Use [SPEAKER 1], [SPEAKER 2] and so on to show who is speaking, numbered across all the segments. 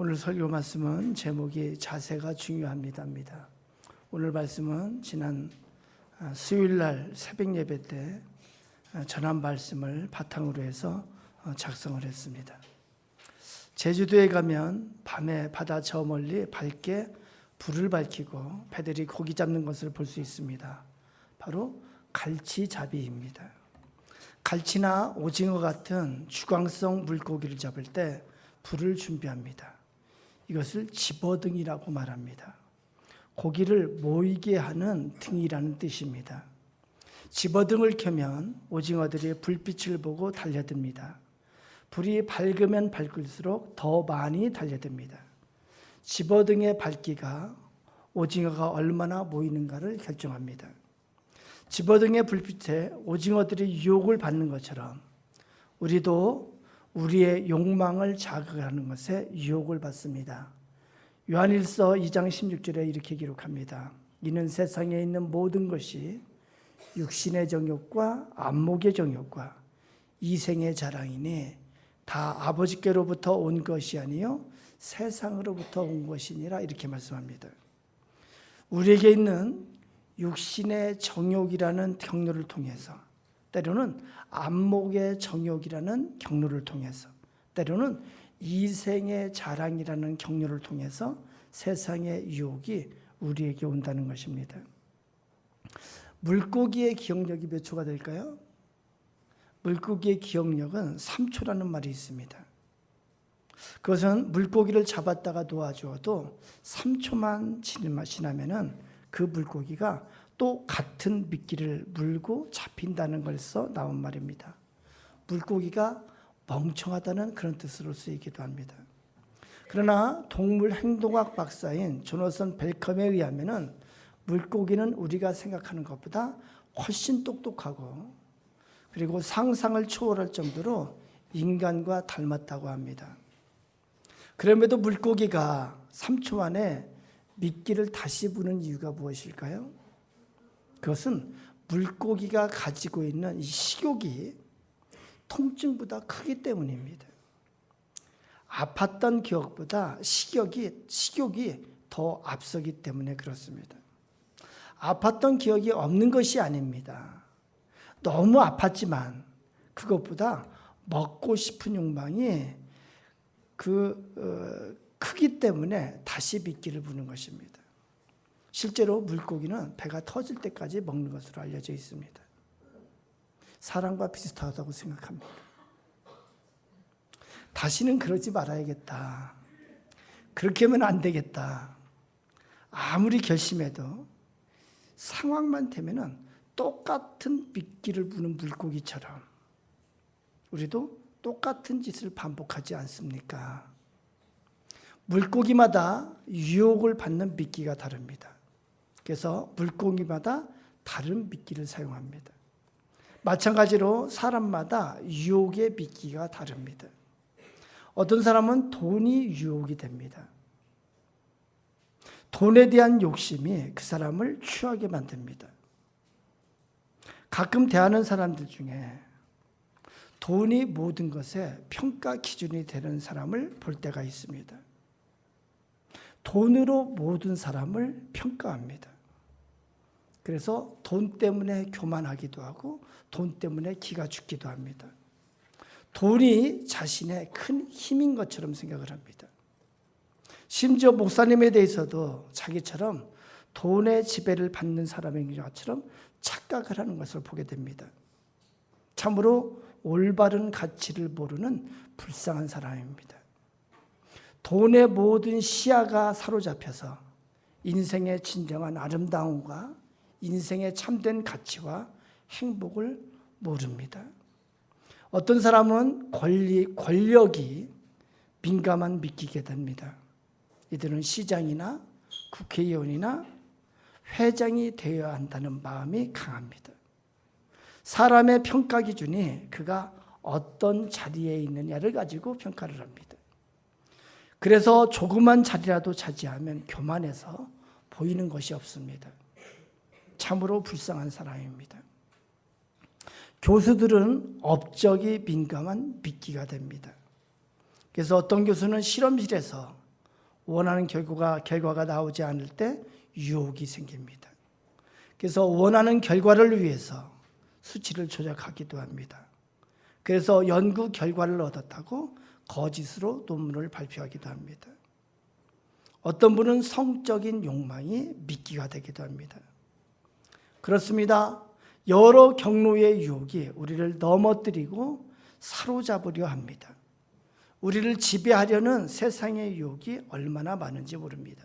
[SPEAKER 1] 오늘 설교 말씀은 제목이 자세가 중요합니다입니다. 오늘 말씀은 지난 수요일날 새벽 예배 때 전한 말씀을 바탕으로 해서 작성을 했습니다. 제주도에 가면 밤에 바다 저 멀리 밝게 불을 밝히고 배들이 고기 잡는 것을 볼 수 있습니다. 바로 갈치잡이입니다. 갈치나 오징어 같은 주광성 물고기를 잡을 때 불을 준비합니다. 이것을 집어등이라고 말합니다. 고기를 모이게 하는 등이라는 뜻입니다. 집어등을 켜면 오징어들이 불빛을 보고 달려듭니다. 불이 밝으면 밝을수록 더 많이 달려듭니다. 집어등의 밝기가 오징어가 얼마나 모이는가를 결정합니다. 집어등의 불빛에 오징어들이 유혹을 받는 것처럼 우리도 우리의 욕망을 자극하는 것에 유혹을 받습니다. 요한일서 2장 16절에 이렇게 기록합니다. 이는 세상에 있는 모든 것이 육신의 정욕과 안목의 정욕과 이생의 자랑이니 다 아버지께로부터 온 것이 아니요 세상으로부터 온 것이니라 이렇게 말씀합니다. 우리에게 있는 육신의 정욕이라는 경로를 통해서, 때로는 안목의 정욕이라는 경로를 통해서, 때로는 이생의 자랑이라는 경로를 통해서 세상의 유혹이 우리에게 온다는 것입니다. 물고기의 기억력이 몇 초가 될까요? 물고기의 기억력은 3초라는 말이 있습니다. 그것은 물고기를 잡았다가 놓아주어도 3초만 지나면은 그 물고기가 또 같은 미끼를 물고 잡힌다는 것에서 나온 말입니다. 물고기가 멍청하다는 그런 뜻으로 쓰이기도 합니다. 그러나 동물 행동학 박사인 조너선 벨컴에 의하면은 물고기는 우리가 생각하는 것보다 훨씬 똑똑하고 그리고 상상을 초월할 정도로 인간과 닮았다고 합니다. 그럼에도 물고기가 3초 만에 미끼를 다시 부는 이유가 무엇일까요? 그것은 물고기가 가지고 있는 이 식욕이 통증보다 크기 때문입니다. 아팠던 기억보다 식욕이 더 앞서기 때문에 그렇습니다. 아팠던 기억이 없는 것이 아닙니다. 너무 아팠지만 그것보다 먹고 싶은 욕망이 크기 때문에 다시 미끼를 부는 것입니다. 실제로 물고기는 배가 터질 때까지 먹는 것으로 알려져 있습니다. 사람과 비슷하다고 생각합니다. 다시는 그러지 말아야겠다. 그렇게 하면 안 되겠다. 아무리 결심해도 상황만 되면은 똑같은 미끼를 부는 물고기처럼 우리도 똑같은 짓을 반복하지 않습니까? 물고기마다 유혹을 받는 미끼가 다릅니다. 그래서 물고기마다 다른 미끼를 사용합니다. 마찬가지로 사람마다 유혹의 미끼가 다릅니다. 어떤 사람은 돈이 유혹이 됩니다. 돈에 대한 욕심이 그 사람을 취하게 만듭니다. 가끔 대하는 사람들 중에 돈이 모든 것의 평가 기준이 되는 사람을 볼 때가 있습니다. 돈으로 모든 사람을 평가합니다. 그래서 돈 때문에 교만하기도 하고 돈 때문에 기가 죽기도 합니다. 돈이 자신의 큰 힘인 것처럼 생각을 합니다. 심지어 목사님에 대해서도 자기처럼 돈의 지배를 받는 사람인 것처럼 착각을 하는 것을 보게 됩니다. 참으로 올바른 가치를 모르는 불쌍한 사람입니다. 돈의 모든 시야가 사로잡혀서 인생의 진정한 아름다움과 인생의 참된 가치와 행복을 모릅니다. 어떤 사람은 권력이 민감한 미끼게 됩니다. 이들은 시장이나 국회의원이나 회장이 되어야 한다는 마음이 강합니다. 사람의 평가 기준이 그가 어떤 자리에 있느냐를 가지고 평가를 합니다. 그래서 조그만 자리라도 차지하면 교만해서 보이는 것이 없습니다. 참으로 불쌍한 사람입니다. 교수들은 업적이 민감한 미끼가 됩니다. 그래서 어떤 교수는 실험실에서 원하는 결과가 나오지 않을 때 유혹이 생깁니다. 그래서 원하는 결과를 위해서 수치를 조작하기도 합니다. 그래서 연구 결과를 얻었다고 거짓으로 논문을 발표하기도 합니다. 어떤 분은 성적인 욕망이 미끼가 되기도 합니다. 그렇습니다. 여러 경로의 유혹이 우리를 넘어뜨리고 사로잡으려 합니다. 우리를 지배하려는 세상의 유혹이 얼마나 많은지 모릅니다.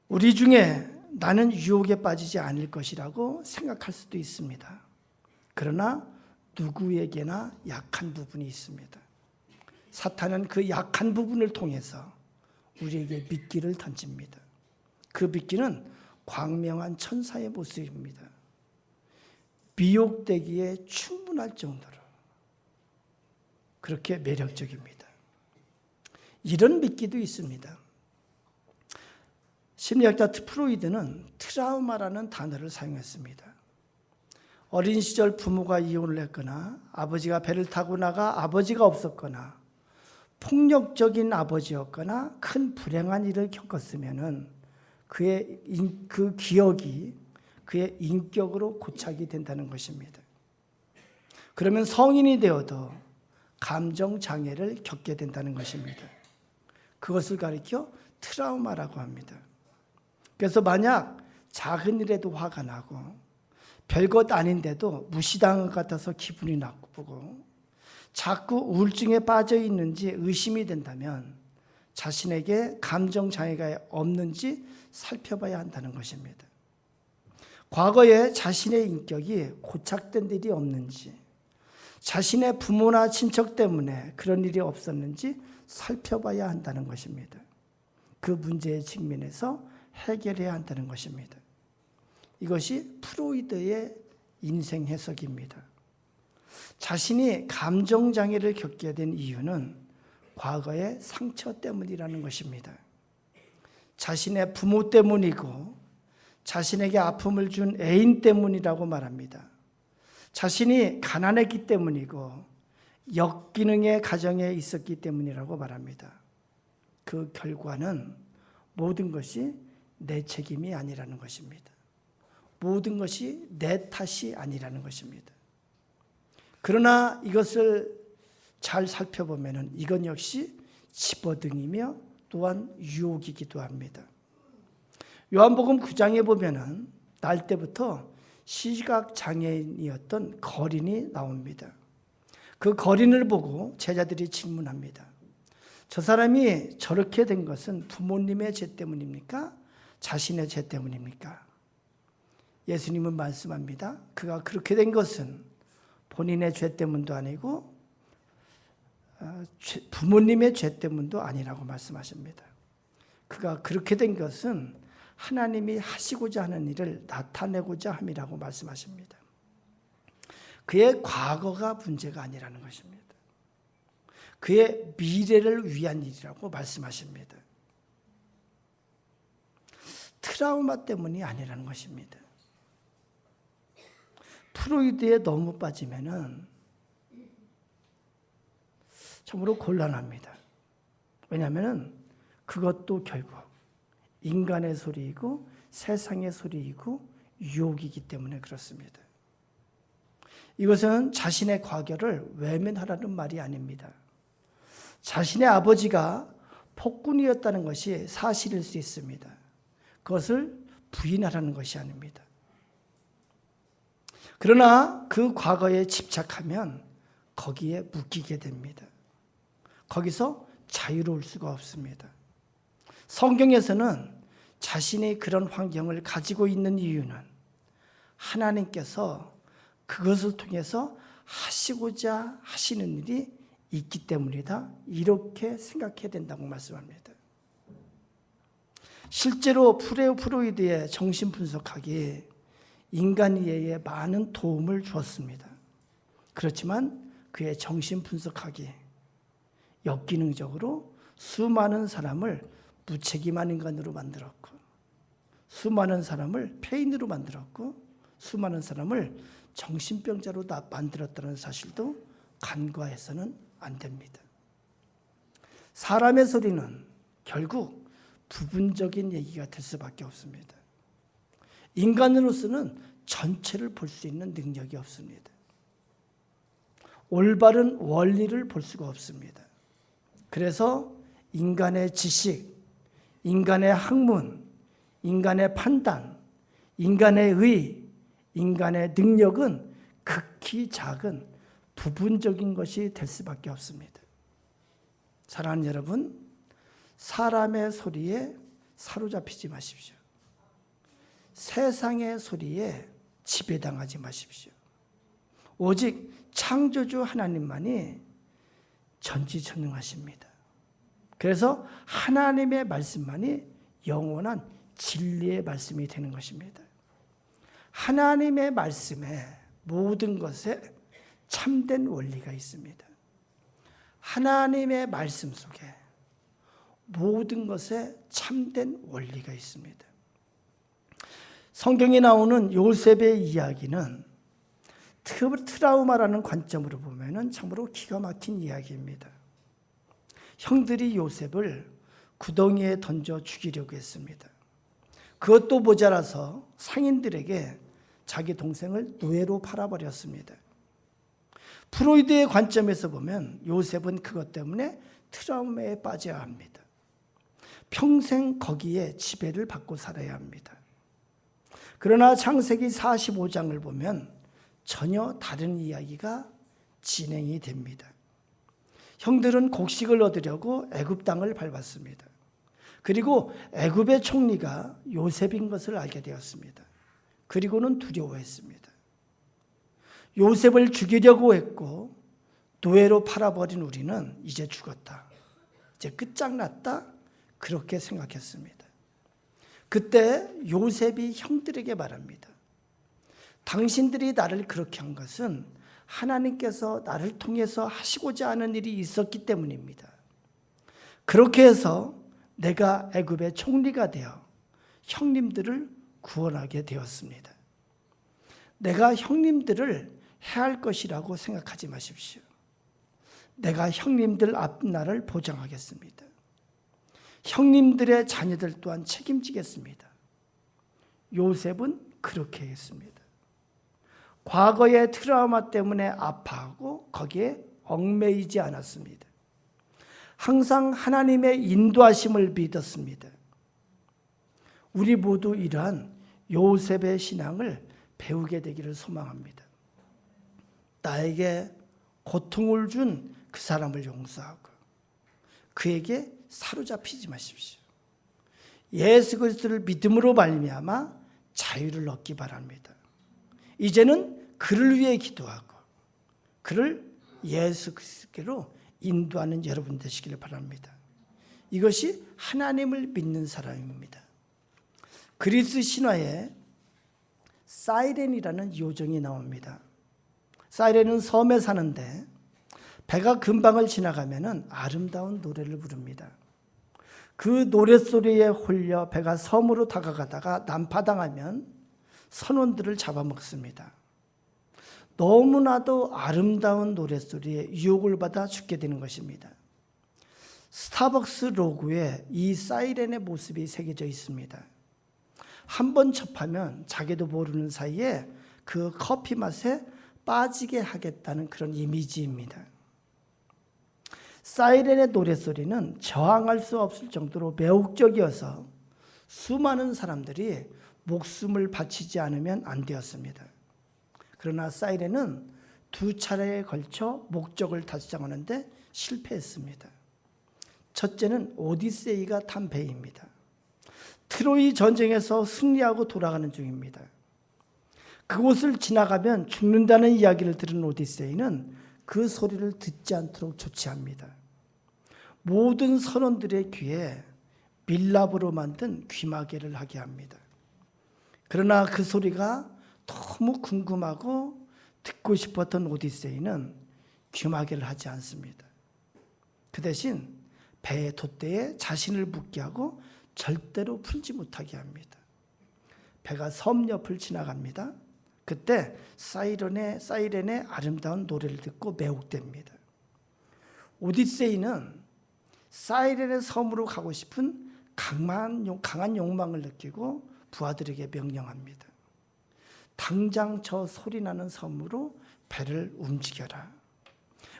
[SPEAKER 1] 우리 중에 나는 유혹에 빠지지 않을 것이라고 생각할 수도 있습니다. 그러나 누구에게나 약한 부분이 있습니다. 사탄은 그 약한 부분을 통해서 우리에게 미끼를 던집니다. 그 미끼는 광명한 천사의 모습입니다. 미혹되기에 충분할 정도로 그렇게 매력적입니다. 이런 미끼도 있습니다. 심리학자 프로이드는 트라우마라는 단어를 사용했습니다. 어린 시절 부모가 이혼을 했거나 아버지가 배를 타고 나가 아버지가 없었거나 폭력적인 아버지였거나 큰 불행한 일을 겪었으면 그의 그 기억이 그의 인격으로 고착이 된다는 것입니다. 그러면 성인이 되어도 감정 장애를 겪게 된다는 것입니다. 그것을 가리켜 트라우마라고 합니다. 그래서 만약 작은 일에도 화가 나고 별것 아닌데도 무시당한 것 같아서 기분이 나쁘고 자꾸 우울증에 빠져 있는지 의심이 된다면 자신에게 감정 장애가 없는지 살펴봐야 한다는 것입니다. 과거에 자신의 인격이 고착된 일이 없는지, 자신의 부모나 친척 때문에 그런 일이 없었는지 살펴봐야 한다는 것입니다. 그 문제에 직면해서 해결해야 한다는 것입니다. 이것이 프로이드의 인생 해석입니다. 자신이 감정장애를 겪게 된 이유는 과거의 상처 때문이라는 것입니다. 자신의 부모 때문이고 자신에게 아픔을 준 애인 때문이라고 말합니다. 자신이 가난했기 때문이고 역기능의 가정에 있었기 때문이라고 말합니다. 그 결과는 모든 것이 내 책임이 아니라는 것입니다. 모든 것이 내 탓이 아니라는 것입니다. 그러나 이것을 잘 살펴보면 이건 역시 집어등이며 또한 유혹이기도 합니다. 요한복음 9장에 보면 날 때부터 시각장애인이었던 거린이 나옵니다. 그 거린을 보고 제자들이 질문합니다. 저 사람이 저렇게 된 것은 부모님의 죄 때문입니까? 자신의 죄 때문입니까? 예수님은 말씀합니다. 그가 그렇게 된 것은 본인의 죄 때문도 아니고 부모님의 죄 때문도 아니라고 말씀하십니다. 그가 그렇게 된 것은 하나님이 하시고자 하는 일을 나타내고자 함이라고 말씀하십니다. 그의 과거가 문제가 아니라는 것입니다. 그의 미래를 위한 일이라고 말씀하십니다. 트라우마 때문이 아니라는 것입니다. 프로이드에 너무 빠지면은 참으로 곤란합니다. 왜냐하면 그것도 결국 인간의 소리이고 세상의 소리이고 유혹이기 때문에 그렇습니다. 이것은 자신의 과거를 외면하라는 말이 아닙니다. 자신의 아버지가 폭군이었다는 것이 사실일 수 있습니다. 그것을 부인하라는 것이 아닙니다. 그러나 그 과거에 집착하면 거기에 묶이게 됩니다. 거기서 자유로울 수가 없습니다. 성경에서는 자신이 그런 환경을 가지고 있는 이유는 하나님께서 그것을 통해서 하시고자 하시는 일이 있기 때문이다. 이렇게 생각해야 된다고 말씀합니다. 실제로 프로이드의 정신분석학이 인간 이해에 많은 도움을 주었습니다. 그렇지만 그의 정신분석학이 역기능적으로 수많은 사람을 무책임한 인간으로 만들었고 수많은 사람을 폐인으로 만들었고 수많은 사람을 정신병자로 만들었다는 사실도 간과해서는 안 됩니다. 사람의 소리는 결국 부분적인 얘기가 될 수밖에 없습니다. 인간으로서는 전체를 볼 수 있는 능력이 없습니다. 올바른 원리를 볼 수가 없습니다. 그래서 인간의 지식, 인간의 학문, 인간의 판단, 인간의 의, 인간의 능력은 극히 작은 부분적인 것이 될 수밖에 없습니다. 사랑하는 여러분, 사람의 소리에 사로잡히지 마십시오. 세상의 소리에 지배당하지 마십시오. 오직 창조주 하나님만이 전지전능하십니다. 그래서 하나님의 말씀만이 영원한 진리의 말씀이 되는 것입니다. 하나님의 말씀에 모든 것에 참된 원리가 있습니다. 하나님의 말씀 속에 모든 것에 참된 원리가 있습니다. 성경에 나오는 요셉의 이야기는 트라우마라는 관점으로 보면 참으로 기가 막힌 이야기입니다. 형들이 요셉을 구덩이에 던져 죽이려고 했습니다. 그것도 모자라서 상인들에게 자기 동생을 노예로 팔아버렸습니다. 프로이드의 관점에서 보면 요셉은 그것 때문에 트라우마에 빠져야 합니다. 평생 거기에 지배를 받고 살아야 합니다. 그러나 창세기 45장을 보면 전혀 다른 이야기가 진행이 됩니다. 형들은 곡식을 얻으려고 애굽 땅을 밟았습니다. 그리고 애굽의 총리가 요셉인 것을 알게 되었습니다. 그리고는 두려워했습니다. 요셉을 죽이려고 했고 노예로 팔아버린 우리는 이제 죽었다. 이제 끝장났다. 그렇게 생각했습니다. 그때 요셉이 형들에게 말합니다. 당신들이 나를 그렇게 한 것은 하나님께서 나를 통해서 하시고자 하는 일이 있었기 때문입니다. 그렇게 해서 내가 애굽의 총리가 되어 형님들을 구원하게 되었습니다. 내가 형님들을 해할 것이라고 생각하지 마십시오. 내가 형님들 앞날을 보장하겠습니다. 형님들의 자녀들 또한 책임지겠습니다. 요셉은 그렇게 했습니다. 과거의 트라우마 때문에 아파하고 거기에 얽매이지 않았습니다. 항상 하나님의 인도하심을 믿었습니다. 우리 모두 이러한 요셉의 신앙을 배우게 되기를 소망합니다. 나에게 고통을 준 그 사람을 용서하고 그에게 사로잡히지 마십시오. 예수 그리스도를 믿음으로 말미암아 자유를 얻기 바랍니다. 이제는 그를 위해 기도하고 그를 예수 그리스도로 인도하는 여러분 되시기를 바랍니다. 이것이 하나님을 믿는 사람입니다. 그리스 신화에 사이렌이라는 요정이 나옵니다. 사이렌은 섬에 사는데 배가 근방을 지나가면 아름다운 노래를 부릅니다. 그 노랫소리에 홀려 배가 섬으로 다가가다가 난파당하면 선원들을 잡아먹습니다. 너무나도 아름다운 노랫소리에 유혹을 받아 죽게 되는 것입니다. 스타벅스 로고에 이 사이렌의 모습이 새겨져 있습니다. 한 번 접하면 자기도 모르는 사이에 그 커피 맛에 빠지게 하겠다는 그런 이미지입니다. 사이렌의 노랫소리는 저항할 수 없을 정도로 매혹적이어서 수많은 사람들이 목숨을 바치지 않으면 안 되었습니다. 그러나 사이렌은 2차례에 걸쳐 목적을 달성하는데 실패했습니다. 첫째는 오디세이가 탄 배입니다. 트로이 전쟁에서 승리하고 돌아가는 중입니다. 그곳을 지나가면 죽는다는 이야기를 들은 오디세이는 그 소리를 듣지 않도록 조치합니다. 모든 선원들의 귀에 밀랍으로 만든 귀마개를 하게 합니다. 그러나 그 소리가 너무 궁금하고 듣고 싶었던 오디세이는 귀마개를 하지 않습니다. 그 대신 배의 돛대에 자신을 묶게 하고 절대로 풀지 못하게 합니다. 배가 섬 옆을 지나갑니다. 그때 사이렌의 아름다운 노래를 듣고 매혹됩니다. 오디세이는 사이렌의 섬으로 가고 싶은 강한 욕망을 느끼고 부하들에게 명령합니다. 당장 저 소리나는 섬으로 배를 움직여라.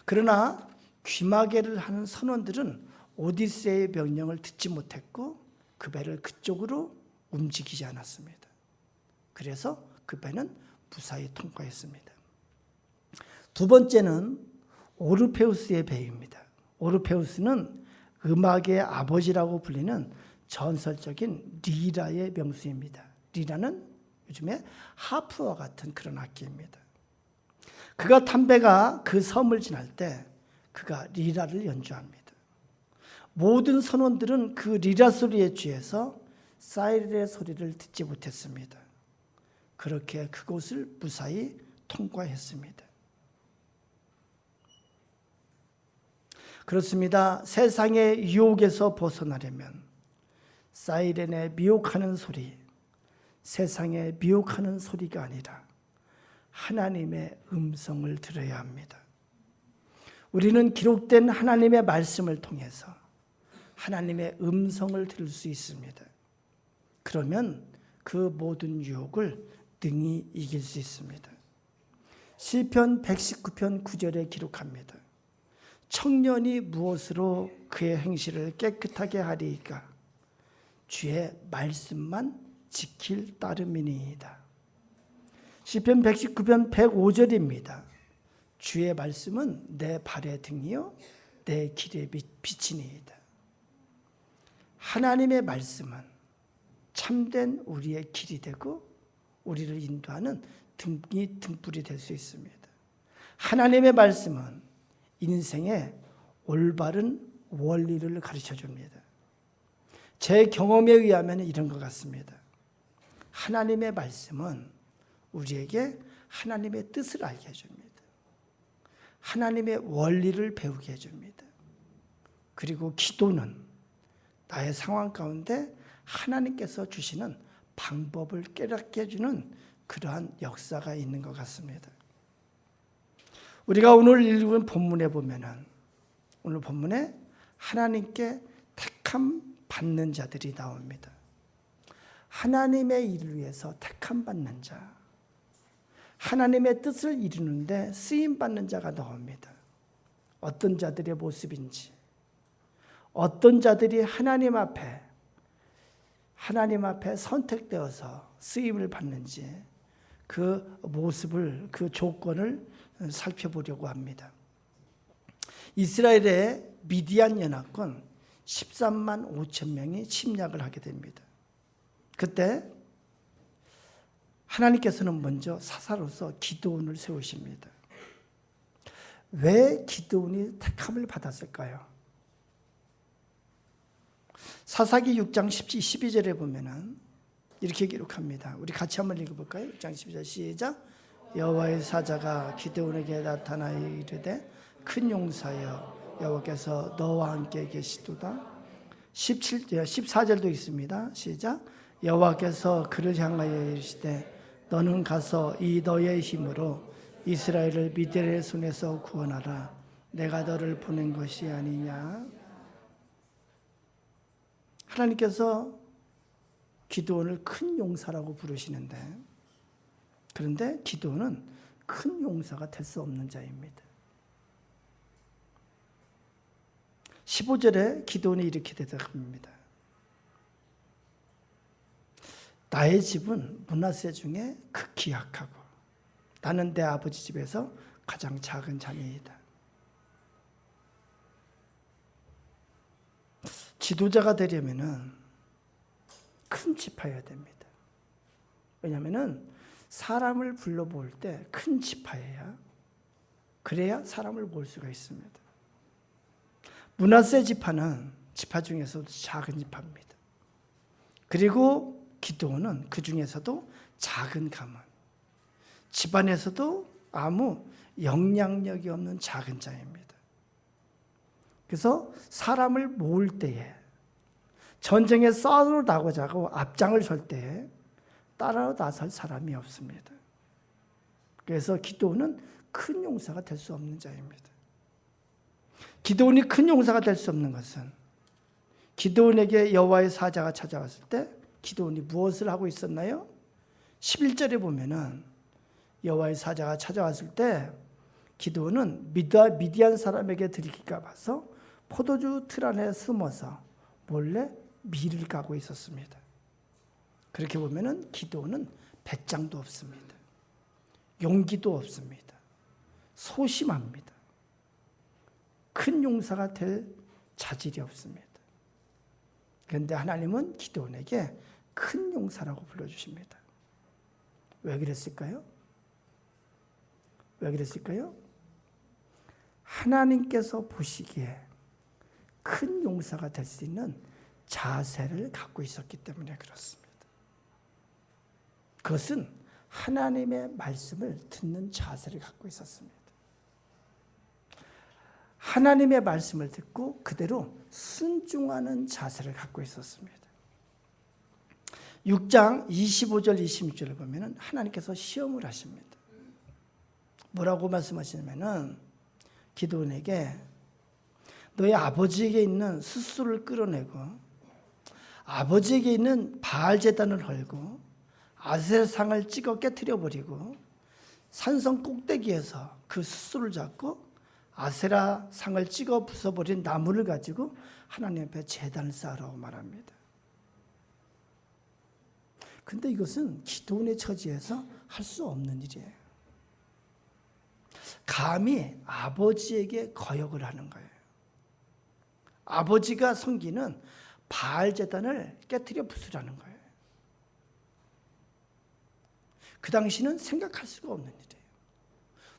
[SPEAKER 1] 그러나 귀마개를 하는 선원들은 오디세의 명령을 듣지 못했고 그 배를 그쪽으로 움직이지 않았습니다. 그래서 그 배는 무사히 통과했습니다. 두 번째는 오르페우스의 배입니다. 오르페우스는 음악의 아버지라고 불리는 전설적인 리라의 명수입니다. 리라는 요즘에 하프와 같은 그런 악기입니다. 그가 탄 배가 그 섬을 지날 때 그가 리라를 연주합니다. 모든 선원들은 그 리라 소리에 취해서 사이렌의 소리를 듣지 못했습니다. 그렇게 그곳을 무사히 통과했습니다. 그렇습니다. 세상의 유혹에서 벗어나려면 사이렌의 미혹하는 소리, 세상의 미혹하는 소리가 아니라 하나님의 음성을 들어야 합니다. 우리는 기록된 하나님의 말씀을 통해서 하나님의 음성을 들을 수 있습니다. 그러면 그 모든 유혹을 능히 이길 수 있습니다. 시편 119편 9절에 기록합니다. 청년이 무엇으로 그의 행실을 깨끗하게 하리이까? 주의 말씀만 지킬 따름이니이다. 시편 119편 105절입니다. 주의 말씀은 내 발의 등이요 내 길의 빛이니이다. 하나님의 말씀은 참된 우리의 길이 되고 우리를 인도하는 등불이 될 수 있습니다. 하나님의 말씀은 인생의 올바른 원리를 가르쳐 줍니다. 제 경험에 의하면 이런 것 같습니다. 하나님의 말씀은 우리에게 하나님의 뜻을 알게 해줍니다. 하나님의 원리를 배우게 해줍니다. 그리고 기도는 나의 상황 가운데 하나님께서 주시는 방법을 깨닫게 해주는 그러한 역사가 있는 것 같습니다. 우리가 오늘 읽은 본문에 보면은 오늘 본문에 하나님께 택함 받는 자들이 나옵니다. 하나님의 일을 위해서 택함 받는 자, 하나님의 뜻을 이루는데 쓰임 받는 자가 나옵니다. 어떤 자들의 모습인지, 어떤 자들이 하나님 앞에 선택되어서 쓰임을 받는지 그 모습을, 그 조건을 살펴보려고 합니다. 이스라엘의 미디안 연합군 13만 5천 명이 침략을 하게 됩니다. 그때 하나님께서는 먼저 사사로서 기드온을 세우십니다. 왜 기드온이 택함을 받았을까요? 사사기 6장 12절에 보면은 이렇게 기록합니다. 우리 같이 한번 읽어볼까요? 6장 12절 시작. 여호와의 사자가 기드온에게 나타나 이르되 큰 용사여 여호와께서 너와 함께 계시도다. 14절도 있습니다. 시작. 여호와께서 그를 향하여 이르시되 너는 가서 이 너의 힘으로 이스라엘을 미디안의 손에서 구원하라. 내가 너를 보낸 것이 아니냐. 하나님께서 기드온을 큰 용사라고 부르시는데, 그런데 기드온은 큰 용사가 될 수 없는 자입니다. 15절에 기드온이 이렇게 대답합니다. 나의 집은 므낫세 중에 극히 약하고 나는 내 아버지 집에서 가장 작은 자녀이다. 지도자가 되려면은 큰 지파여야 됩니다. 왜냐하면은 사람을 불러 모을 때 큰 지파여야, 그래야 사람을 모을 수가 있습니다. 므낫세 지파는 지파 중에서도 작은 지파입니다. 그리고 기드온은 그 중에서도 작은 가문, 집안에서도 아무 영향력이 없는 작은 자입니다. 그래서 사람을 모을 때에, 전쟁에 싸우러 나가자고 앞장을 설 때에 따라 나설 사람이 없습니다. 그래서 기드온은 큰 용사가 될 수 없는 자입니다. 기드온이 큰 용사가 될 수 없는 것은 기드온에게 여호와의 사자가 찾아왔을 때 기드온이 무엇을 하고 있었나요? 11절에 보면은 여호와의 사자가 찾아왔을 때 기드온은 미디안 사람에게 들킬까 봐서 포도주 틀 안에 숨어서 몰래 밀을 까고 있었습니다. 그렇게 보면은 기드온은 배짱도 없습니다. 용기도 없습니다. 소심합니다. 큰 용사가 될 자질이 없습니다. 그런데 하나님은 기드온에게 큰 용사라고 불러주십니다. 왜 그랬을까요? 왜 그랬을까요? 하나님께서 보시기에 큰 용사가 될 수 있는 자세를 갖고 있었기 때문에 그렇습니다. 그것은 하나님의 말씀을 듣는 자세를 갖고 있었습니다. 하나님의 말씀을 듣고 그대로 순종하는 자세를 갖고 있었습니다. 6장 25절 26절을 보면 하나님께서 시험을 하십니다. 뭐라고 말씀하시냐면 기드온에게 너의 아버지에게 있는 숫술을 끌어내고 아버지에게 있는 바알 제단을 헐고 아세라상을 찍어 깨트려버리고 산성 꼭대기에서 그 숫술을 잡고 아세라상을 찍어 부숴버린 나무를 가지고 하나님 앞에 제단을 쌓으라고 말합니다. 근데 이것은 기드온의 처지에서 할 수 없는 일이에요. 감히 아버지에게 거역을 하는 거예요. 아버지가 섬기는 바알 제단을 깨트려 부수라는 거예요. 그 당시는 생각할 수가 없는 일이에요.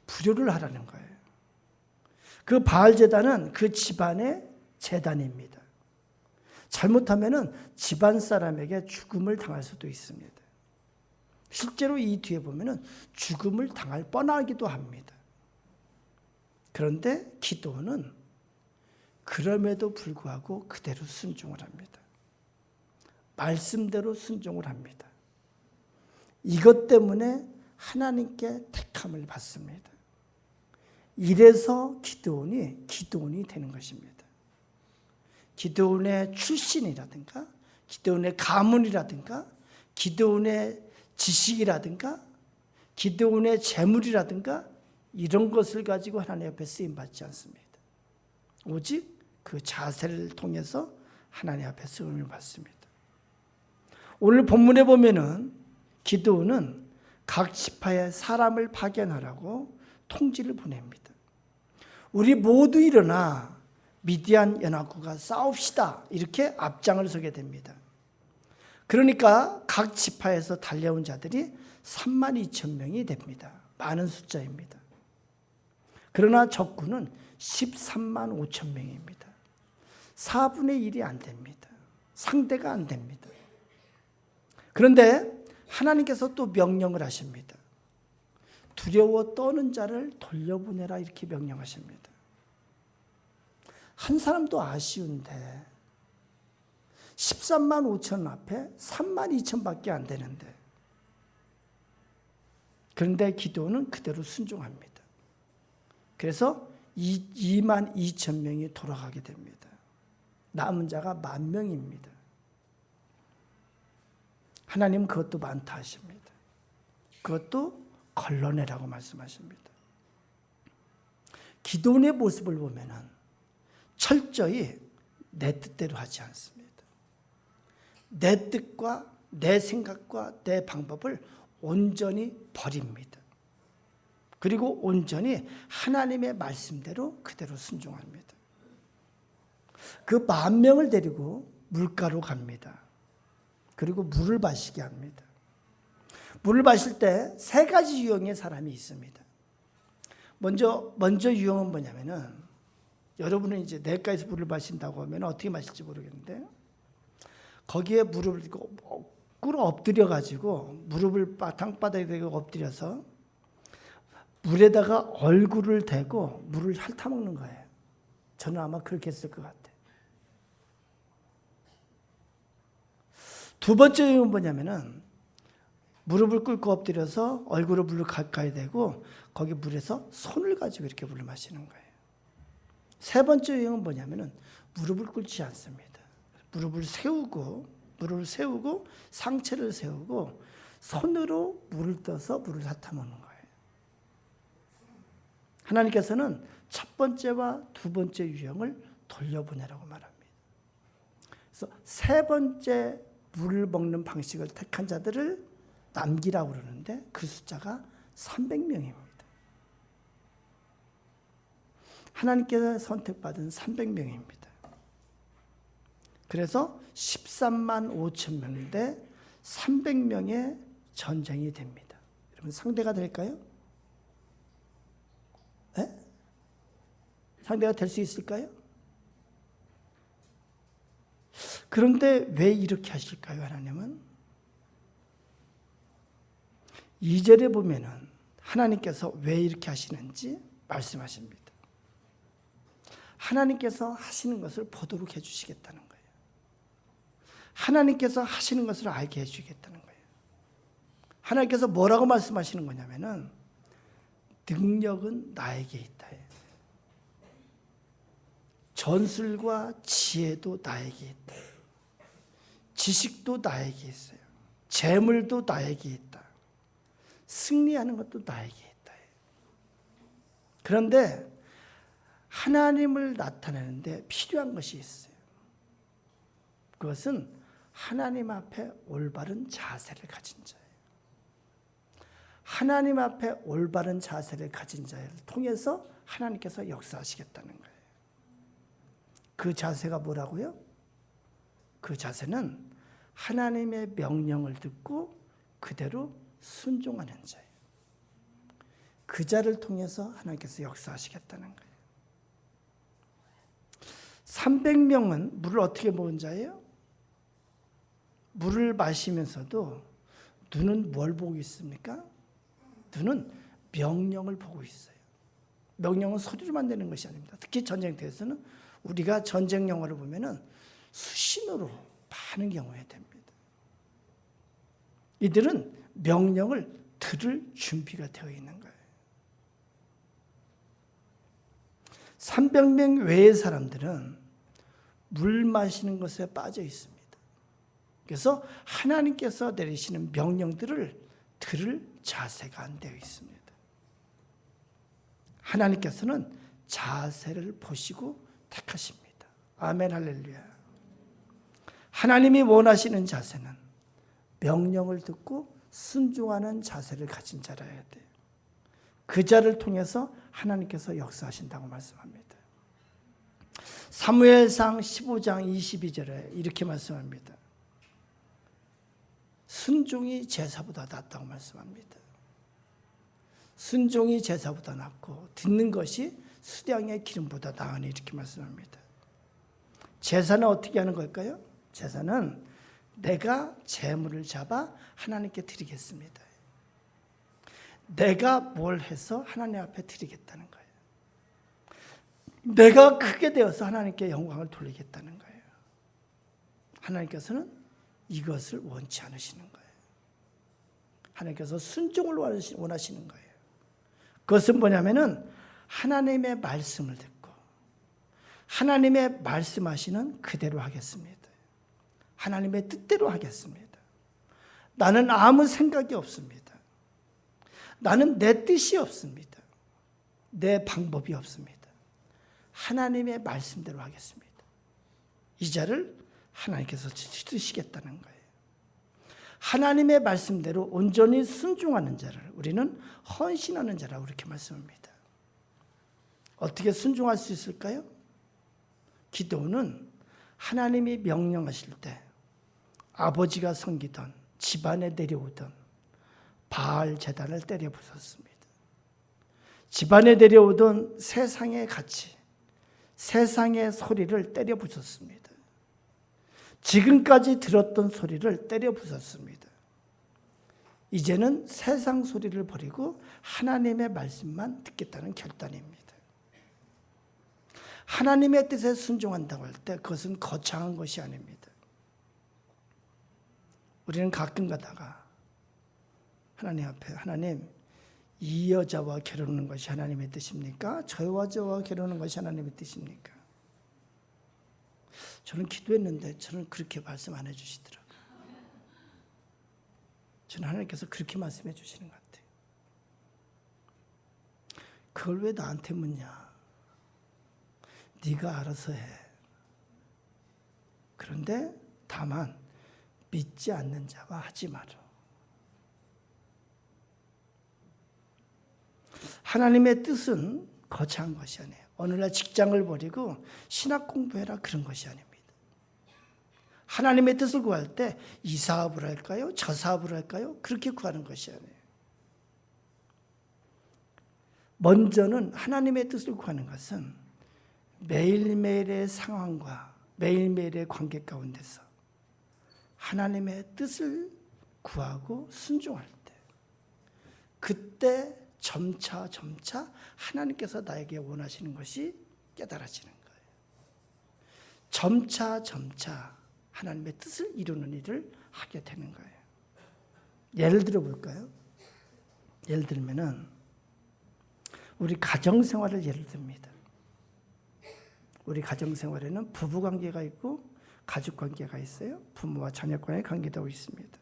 [SPEAKER 1] 불효를 하라는 거예요. 그 바알 제단은 그 집안의 제단입니다. 잘못하면은 집안 사람에게 죽음을 당할 수도 있습니다. 실제로 이 뒤에 보면은 죽음을 당할 뻔하기도 합니다. 그런데 기드온은 그럼에도 불구하고 그대로 순종을 합니다. 말씀대로 순종을 합니다. 이것 때문에 하나님께 택함을 받습니다. 이래서 기드온이 되는 것입니다. 기드온의 출신이라든가 기드온의 가문이라든가 기드온의 지식이라든가 기드온의 재물이라든가 이런 것을 가지고 하나님 앞에 쓰임받지 않습니다. 오직 그 자세를 통해서 하나님 앞에 쓰임을 받습니다. 오늘 본문에 보면은 기드온은 각 지파에 사람을 파견하라고 통지를 보냅니다. 우리 모두 일어나 미디안 연합군과 싸웁시다. 이렇게 앞장을 서게 됩니다. 그러니까 각 지파에서 달려온 자들이 32,000명이 됩니다. 많은 숫자입니다. 그러나 적군은 13만 5천 명입니다. 4분의 1이 안 됩니다. 상대가 안 됩니다. 그런데 하나님께서 또 명령을 하십니다. 두려워 떠는 자를 돌려보내라 이렇게 명령하십니다. 한 사람도 아쉬운데 13만 5천 앞에 3만 2천밖에 안 되는데 그런데 기드온은 그대로 순종합니다. 그래서 2만 2천 명이 돌아가게 됩니다. 남은 자가 10,000명입니다. 하나님은 그것도 많다 하십니다. 그것도 걸러내라고 말씀하십니다. 기드온의 모습을 보면은 철저히 내 뜻대로 하지 않습니다. 내 뜻과 내 생각과 내 방법을 온전히 버립니다. 그리고 온전히 하나님의 말씀대로 그대로 순종합니다. 그 10,000명을 데리고 물가로 갑니다. 그리고 물을 마시게 합니다. 물을 마실 때 3가지 유형의 사람이 있습니다. 먼저 유형은 뭐냐면은 여러분은 이제 냇가에서 물을 마신다고 하면 어떻게 마실지 모르겠는데 거기에 무릎을 꿇어 엎드려 가지고 무릎을 땅바닥에 대고 엎드려서 물에다가 얼굴을 대고 물을 핥아먹는 거예요. 저는 아마 그렇게 했을 것 같아요. 두 번째 유형은 뭐냐면은 무릎을 꿇고 엎드려서 얼굴을 물을 가까이 대고 거기 물에서 손을 가지고 이렇게 물을 마시는 거예요. 세 번째 유형은 뭐냐면은 무릎을 꿇지 않습니다. 무릎을 세우고 상체를 세우고 손으로 물을 떠서 물을 핥아먹는 거예요. 하나님께서는 첫 번째와 두 번째 유형을 돌려보내라고 말합니다. 그래서 세 번째 물을 먹는 방식을 택한 자들을 남기라고 그러는데 그 숫자가 300명입니다. 하나님께서 선택받은 300명입니다. 그래서 13만 5천 명인데 300명의 전쟁이 됩니다. 여러분 상대가 될까요? 네? 상대가 될 수 있을까요? 그런데 왜 이렇게 하실까요, 하나님은? 2절에 보면은 하나님께서 왜 이렇게 하시는지 말씀하십니다. 하나님께서 하시는 것을 보도록 해주시겠다는 거예요. 하나님께서 하시는 것을 알게 해주겠다는 거예요. 하나님께서 뭐라고 말씀하시는 거냐면은 능력은 나에게 있다. 전술과 지혜도 나에게 있다. 지식도 나에게 있어요. 재물도 나에게 있다. 승리하는 것도 나에게 있다. 그런데 하나님을 나타내는데 필요한 것이 있어요. 그것은 하나님 앞에 올바른 자세를 가진 자예요. 하나님 앞에 올바른 자세를 가진 자를 통해서 하나님께서 역사하시겠다는 거예요. 그 자세가 뭐라고요? 그 자세는 하나님의 명령을 듣고 그대로 순종하는 자예요. 그 자를 통해서 하나님께서 역사하시겠다는 거예요. 300명은 물을 어떻게 먹은 자예요? 물을 마시면서도 눈은 뭘 보고 있습니까? 눈은 명령을 보고 있어요. 명령은 소리로만 내는 것이 아닙니다. 특히 전쟁터에서는 우리가 전쟁 영화를 보면은 수신호로 많은 경우에 됩니다. 이들은 명령을 들을 준비가 되어 있는 거예요. 300명 외의 사람들은 물 마시는 것에 빠져 있습니다. 그래서 하나님께서 내리시는 명령들을 들을 자세가 안 되어 있습니다. 하나님께서는 자세를 보시고 택하십니다. 아멘 할렐루야. 하나님이 원하시는 자세는 명령을 듣고 순종하는 자세를 가진 자라야 돼요. 그 자를 통해서 하나님께서 역사하신다고 말씀합니다. 사무엘상 15장 22절에 이렇게 말씀합니다. 순종이 제사보다 낫다고 말씀합니다. 순종이 제사보다 낫고 듣는 것이 수량의 기름보다 나으니 이렇게 말씀합니다. 제사는 어떻게 하는 걸까요? 제사는 내가 제물을 잡아 하나님께 드리겠습니다. 내가 뭘 해서 하나님 앞에 드리겠다는 거예요. 내가 크게 되어서 하나님께 영광을 돌리겠다는 거예요. 하나님께서는 이것을 원치 않으시는 거예요. 하나님께서 순종을 원하시는 거예요. 그것은 뭐냐면은 하나님의 말씀을 듣고 하나님의 말씀하시는 그대로 하겠습니다. 하나님의 뜻대로 하겠습니다. 나는 아무 생각이 없습니다. 나는 내 뜻이 없습니다. 내 방법이 없습니다. 하나님의 말씀대로 하겠습니다. 이 자를 하나님께서 지키시겠다는 거예요. 하나님의 말씀대로 온전히 순종하는 자를 우리는 헌신하는 자라고 그렇게 말씀합니다. 어떻게 순종할 수 있을까요? 기도는 하나님이 명령하실 때 아버지가 섬기던 집안에 내려오던 바알 제단을 때려 부쉈습니다. 집안에 내려오던 세상의 가치, 세상의 소리를 때려 부쉈습니다. 지금까지 들었던 소리를 때려 부쉈습니다. 이제는 세상 소리를 버리고 하나님의 말씀만 듣겠다는 결단입니다. 하나님의 뜻에 순종한다고 할 때 그것은 거창한 것이 아닙니다. 우리는 가끔 가다가 하나님 앞에 하나님 이 여자와 결혼하는 것이 하나님의 뜻입니까? 저 여자와 결혼하는 것이 하나님의 뜻입니까? 저는 기도했는데 저는 그렇게 말씀 안 해주시더라고요. 저는 하나님께서 그렇게 말씀해 주시는 것 같아요. 그걸 왜 나한테 묻냐? 네가 알아서 해. 그런데 다만 믿지 않는 자와 하지 마라. 하나님의 뜻은 거창한 것이 아니에요. 오늘날 직장을 버리고 신학 공부해라 그런 것이 아닙니다. 하나님의 뜻을 구할 때 이 사업을 할까요? 저 사업을 할까요? 그렇게 구하는 것이 아니에요. 먼저는 하나님의 뜻을 구하는 것은 매일매일의 상황과 매일매일의 관계 가운데서 하나님의 뜻을 구하고 순종할 때, 그때 점차 하나님께서 나에게 원하시는 것이 깨달아지는 거예요. 점차 하나님의 뜻을 이루는 일을 하게 되는 거예요. 예를 들어 볼까요? 예를 들면은 우리 가정생활을 예를 듭니다. 우리 가정생활에는 부부관계가 있고 가족관계가 있어요. 부모와 자녀 간의 관계도 있습니다.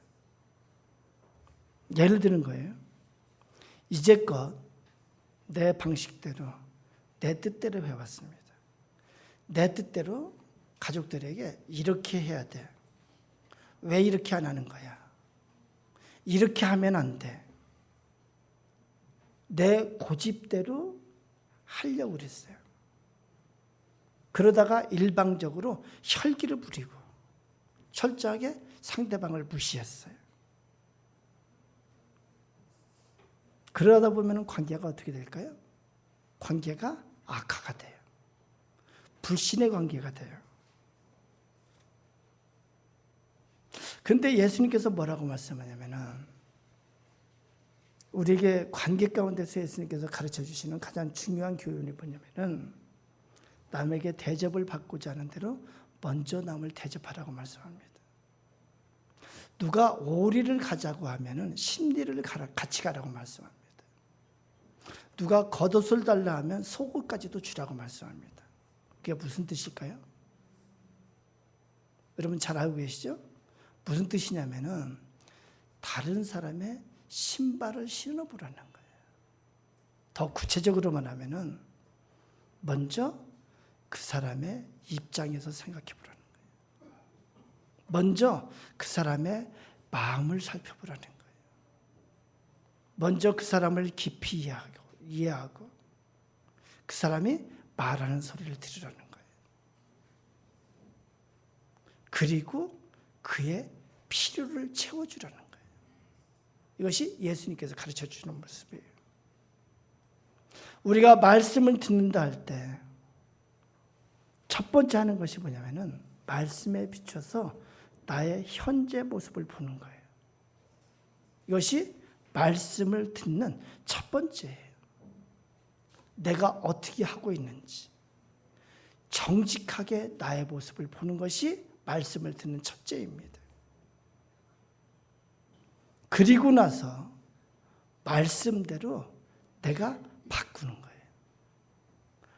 [SPEAKER 1] 예를 드는 거예요. 이제껏 내 방식대로 내 뜻대로 해왔습니다. 내 뜻대로 가족들에게 이렇게 해야 돼. 왜 이렇게 안 하는 거야? 이렇게 하면 안 돼. 내 고집대로 하려고 그랬어요. 그러다가 일방적으로 혈기를 부리고 철저하게 상대방을 무시했어요. 그러다 보면 관계가 어떻게 될까요? 관계가 악화가 돼요. 불신의 관계가 돼요. 그런데 예수님께서 뭐라고 말씀하냐면은 우리에게 관계 가운데서 예수님께서 가르쳐 주시는 가장 중요한 교훈이 뭐냐면은 남에게 대접을 받고자 하는 대로 먼저 남을 대접하라고 말씀합니다. 누가 오리를 가자고 하면은 심리를 같이 가라고 말씀합니다. 누가 겉옷을 달라 하면 속옷까지도 주라고 말씀합니다. 그게 무슨 뜻일까요? 여러분 잘 알고 계시죠? 무슨 뜻이냐면은 다른 사람의 신발을 신어보라는 거예요. 더 구체적으로 말하면은 먼저 그 사람의 입장에서 생각해 보라는 거예요. 먼저 그 사람의 마음을 살펴보라는 거예요. 먼저 그 사람을 깊이 이해하고 그 사람이 말하는 소리를 들으라는 거예요. 그리고 그의 필요를 채워주라는 거예요. 이것이 예수님께서 가르쳐 주는 모습이에요. 우리가 말씀을 듣는다 할 때 첫 번째 하는 것이 뭐냐면은 말씀에 비춰서 나의 현재 모습을 보는 거예요. 이것이 말씀을 듣는 첫 번째예요. 내가 어떻게 하고 있는지 정직하게 나의 모습을 보는 것이 말씀을 듣는 첫째입니다. 그리고 나서 말씀대로 내가 바꾸는 거예요.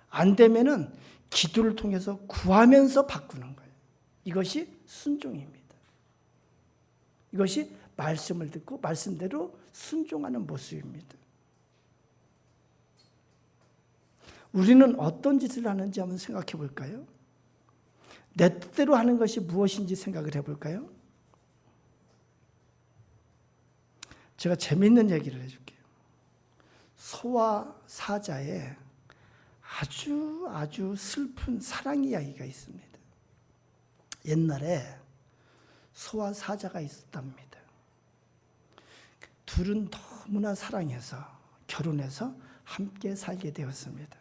[SPEAKER 1] 안 되면은 기도를 통해서 구하면서 바꾸는 거예요. 이것이 순종입니다. 이것이 말씀을 듣고 말씀대로 순종하는 모습입니다. 우리는 어떤 짓을 하는지 한번 생각해 볼까요? 내 뜻대로 하는 것이 무엇인지 생각을 해볼까요? 제가 재미있는 얘기를 해줄게요. 소와 사자의 아주 슬픈 사랑 이야기가 있습니다. 옛날에 소와 사자가 있었답니다. 둘은 너무나 사랑해서 결혼해서 함께 살게 되었습니다.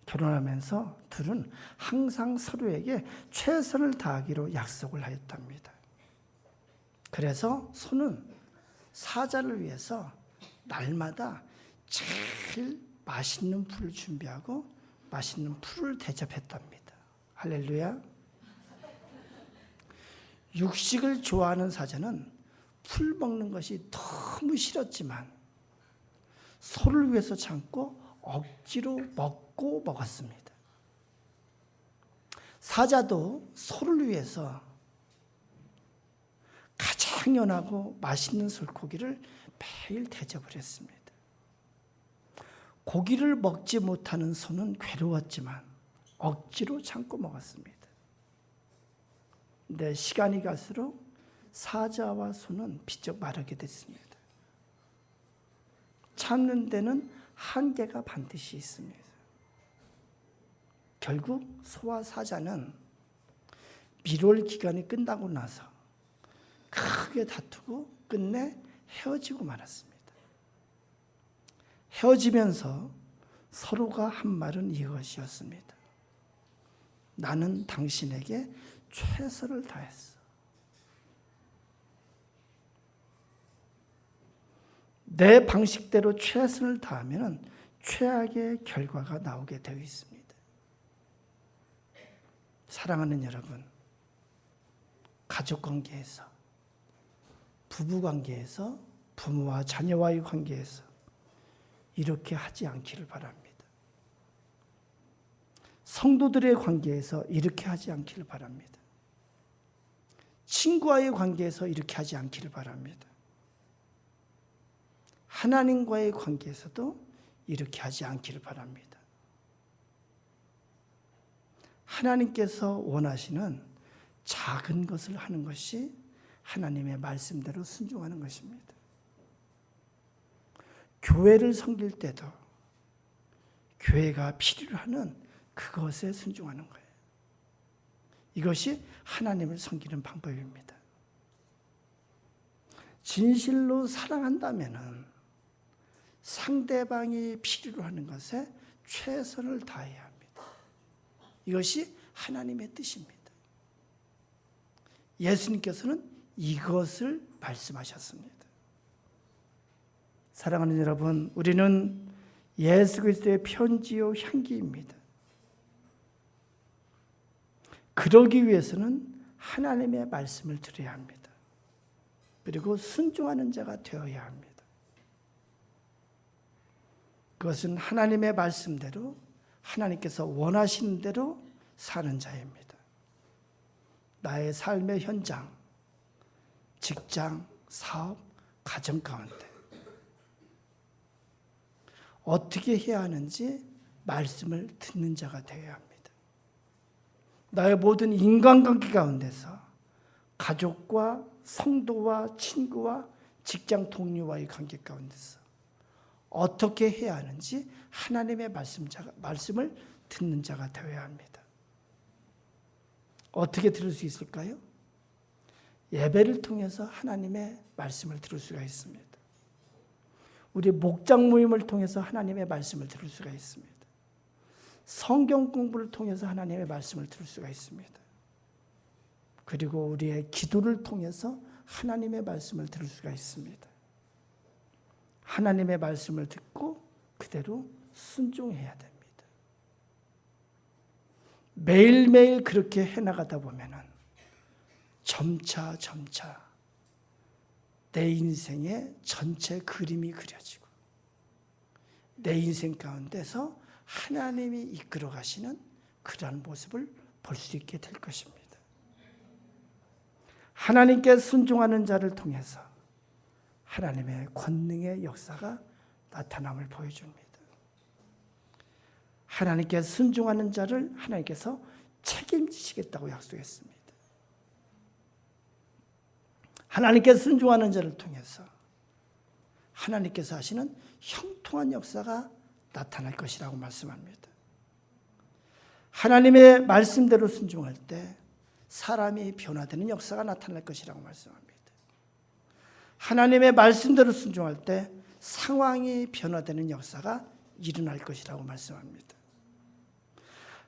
[SPEAKER 1] 결혼하면서 둘은 항상 서로에게 최선을 다하기로 약속을 하였답니다. 그래서 소는 사자를 위해서 날마다 제일 맛있는 풀을 준비하고 맛있는 풀을 대접했답니다. 할렐루야. 육식을 좋아하는 사자는 풀 먹는 것이 너무 싫었지만 소를 위해서 참고 억지로 먹습니다. 사자도 소를 위해서 가장 연하고 맛있는 솔고기를 매일 대접을 했습니다. 고기를 먹지 못하는 소는 괴로웠지만 억지로 참고 먹었습니다. 근데 시간이 갈수록 사자와 소는 비쩍 마르게 됐습니다. 참는 데는 한계가 반드시 있습니다. 결국 소와 사자는 밀월 기간이 끝나고 나서 크게 다투고 끝내 헤어지고 말았습니다. 헤어지면서 서로가 한 말은 이것이었습니다. 나는 당신에게 최선을 다했어. 내 방식대로 최선을 다하면 최악의 결과가 나오게 되어 있습니다. 사랑하는 여러분, 가족관계에서, 부부관계에서, 부모와 자녀와의 관계에서 이렇게 하지 않기를 바랍니다. 성도들의 관계에서 이렇게 하지 않기를 바랍니다. 친구와의 관계에서 이렇게 하지 않기를 바랍니다. 하나님과의 관계에서도 이렇게 하지 않기를 바랍니다. 하나님께서 원하시는 작은 것을 하는 것이 하나님의 말씀대로 순종하는 것입니다. 교회를 섬길 때도 교회가 필요로 하는 그것에 순종하는 거예요. 이것이 하나님을 섬기는 방법입니다. 진실로 사랑한다면 상대방이 필요로 하는 것에 최선을 다해야 합니다. 이것이 하나님의 뜻입니다. 예수님께서는 이것을 말씀하셨습니다. 사랑하는 여러분, 우리는 예수 그리스도의 편지요 향기입니다. 그러기 위해서는 하나님의 말씀을 들어야 합니다. 그리고 순종하는 자가 되어야 합니다. 그것은 하나님의 말씀대로 하나님께서 원하시는 대로 사는 자입니다. 나의 삶의 현장, 직장, 사업, 가정 가운데 어떻게 해야 하는지 말씀을 듣는 자가 되어야 합니다. 나의 모든 인간관계 가운데서 가족과 성도와 친구와 직장 동료와의 관계 가운데서 어떻게 해야 하는지 하나님의 말씀을 듣는 자가 되어야 합니다. 어떻게 들을 수 있을까요? 예배를 통해서 하나님의 말씀을 들을 수가 있습니다. 우리 목장 모임을 통해서 하나님의 말씀을 들을 수가 있습니다. 성경 공부를 통해서 하나님의 말씀을 들을 수가 있습니다. 그리고 우리의 기도를 통해서 하나님의 말씀을 들을 수가 있습니다. 하나님의 말씀을 듣고 그대로 순종해야 됩니다. 매일매일 그렇게 해나가다 보면은 점차 내 인생의 전체 그림이 그려지고 내 인생 가운데서 하나님이 이끌어 가시는 그러한 모습을 볼 수 있게 될 것입니다. 하나님께 순종하는 자를 통해서 하나님의 권능의 역사가 나타남을 보여줍니다. 하나님께 순종하는 자를 하나님께서 책임지시겠다고 약속했습니다. 하나님께 순종하는 자를 통해서 하나님께서 하시는 형통한 역사가 나타날 것이라고 말씀합니다. 하나님의 말씀대로 순종할 때 사람이 변화되는 역사가 나타날 것이라고 말씀합니다. 하나님의 말씀대로 순종할 때 상황이 변화되는 역사가 일어날 것이라고 말씀합니다.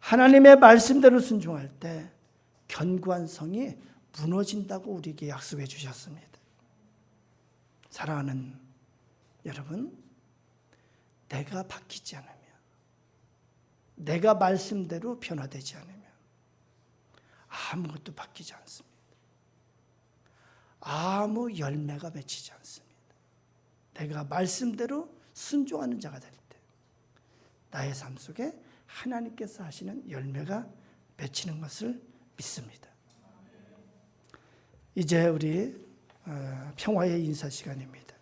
[SPEAKER 1] 하나님의 말씀대로 순종할 때 견고한 성이 무너진다고 우리에게 약속해 주셨습니다. 사랑하는 여러분, 내가 바뀌지 않으면, 내가 말씀대로 변화되지 않으면 아무것도 바뀌지 않습니다. 아무 열매가 맺히지 않습니다. 내가 말씀대로 순종하는 자가 될 때 나의 삶 속에 하나님께서 하시는 열매가 맺히는 것을 믿습니다. 이제 우리 평화의 인사 시간입니다.